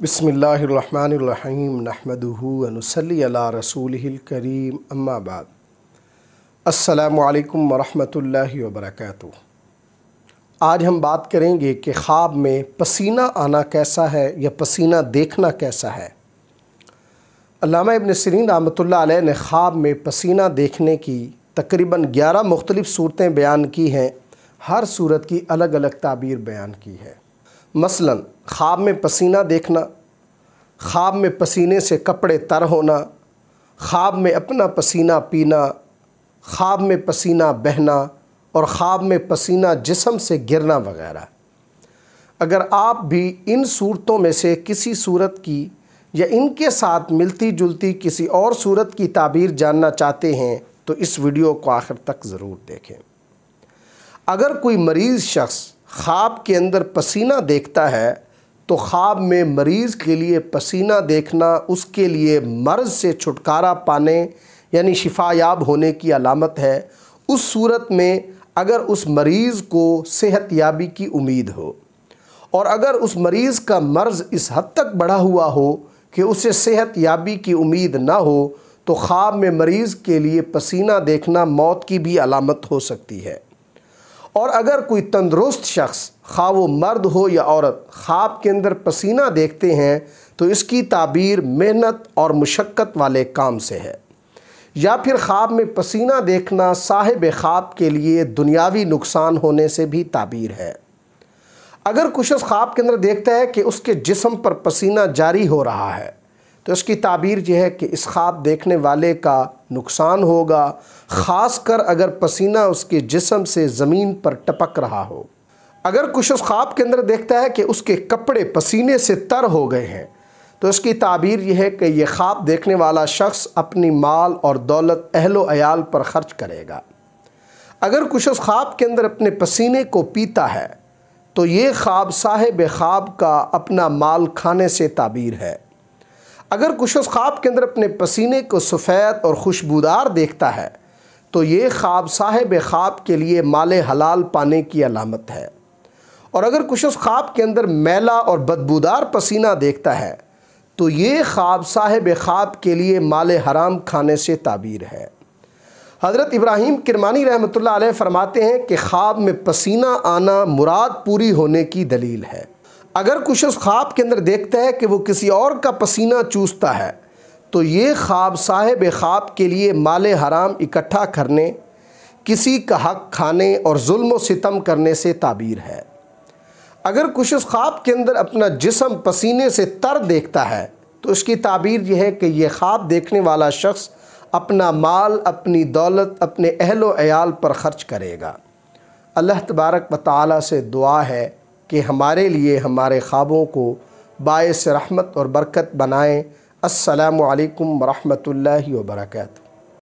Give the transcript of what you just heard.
بسم اللہ الرحمن الرحیم نحمدہ ونصلی علی رسولہ الکریم اما بعد السلام علیکم ورحمۃ اللہ وبرکاتہ۔ آج ہم بات کریں گے کہ خواب میں پسینہ آنا کیسا ہے یا پسینہ دیکھنا کیسا ہے۔ علامہ ابن سیرین رحمۃ اللہ علیہ نے خواب میں پسینہ دیکھنے کی تقریباً 11 مختلف صورتیں بیان کی ہیں۔ ہر صورت کی الگ الگ تعبیر بیان کی ہے۔ مثلاً خواب میں پسینہ دیکھنا، خواب میں پسینے سے کپڑے تر ہونا، خواب میں اپنا پسینہ پینا، خواب میں پسینہ بہنا اور خواب میں پسینہ جسم سے گرنا وغیرہ۔ اگر آپ بھی ان صورتوں میں سے کسی صورت کی یا ان کے ساتھ ملتی جلتی کسی اور صورت کی تعبیر جاننا چاہتے ہیں تو اس ویڈیو کو آخر تک ضرور دیکھیں۔ اگر کوئی مریض شخص خواب کے اندر پسینہ دیکھتا ہے تو خواب میں مریض کے لیے پسینہ دیکھنا اس کے لیے مرض سے چھٹکارا پانے یعنی شفا یاب ہونے کی علامت ہے، اس صورت میں اگر اس مریض کو صحت یابی کی امید ہو، اور اگر اس مریض کا مرض اس حد تک بڑھا ہوا ہو کہ اسے صحت یابی کی امید نہ ہو تو خواب میں مریض کے لیے پسینہ دیکھنا موت کی بھی علامت ہو سکتی ہے۔ اور اگر کوئی تندرست شخص خواہ وہ مرد ہو یا عورت خواب کے اندر پسینہ دیکھتے ہیں تو اس کی تعبیر محنت اور مشقت والے کام سے ہے، یا پھر خواب میں پسینہ دیکھنا صاحب خواب کے لیے دنیاوی نقصان ہونے سے بھی تعبیر ہے۔ اگر کچھ شخص خواب کے اندر دیکھتا ہے کہ اس کے جسم پر پسینہ جاری ہو رہا ہے تو اس کی تعبیر یہ ہے کہ اس خواب دیکھنے والے کا نقصان ہوگا، خاص کر اگر پسینہ اس کے جسم سے زمین پر ٹپک رہا ہو۔ اگر کچھ شخص خواب کے اندر دیکھتا ہے کہ اس کے کپڑے پسینے سے تر ہو گئے ہیں تو اس کی تعبیر یہ ہے کہ یہ خواب دیکھنے والا شخص اپنی مال اور دولت اہل و عیال پر خرچ کرے گا۔ اگر کچھ شخص خواب کے اندر اپنے پسینے کو پیتا ہے تو یہ خواب صاحب خواب کا اپنا مال کھانے سے تعبیر ہے۔ اگر کچھ شخص خواب کے اندر اپنے پسینے کو سفید اور خوشبودار دیکھتا ہے تو یہ خواب صاحب خواب کے لیے مال حلال پانے کی علامت ہے۔ اور اگر کچھ شخص خواب کے اندر میلا اور بدبودار پسینہ دیکھتا ہے تو یہ خواب صاحب خواب کے لیے مال حرام کھانے سے تعبیر ہے۔ حضرت ابراہیم کرمانی رحمۃ اللہ علیہ فرماتے ہیں کہ خواب میں پسینہ آنا مراد پوری ہونے کی دلیل ہے۔ اگر کچھ شخص خواب کے اندر دیکھتا ہے کہ وہ کسی اور کا پسینہ چوستا ہے تو یہ خواب صاحب خواب کے لیے مال حرام اکٹھا کرنے، کسی کا حق کھانے اور ظلم و ستم کرنے سے تعبیر ہے۔ اگر کچھ شخص خواب کے اندر اپنا جسم پسینے سے تر دیکھتا ہے تو اس کی تعبیر یہ ہے کہ یہ خواب دیکھنے والا شخص اپنا مال، اپنی دولت اپنے اہل و عیال پر خرچ کرے گا۔ اللہ تبارک و تعالیٰ سے دعا ہے کہ ہمارے لیے ہمارے خوابوں کو باعث رحمت اور برکت بنائیں۔ السلام علیکم ورحمۃ اللہ وبرکاتہ۔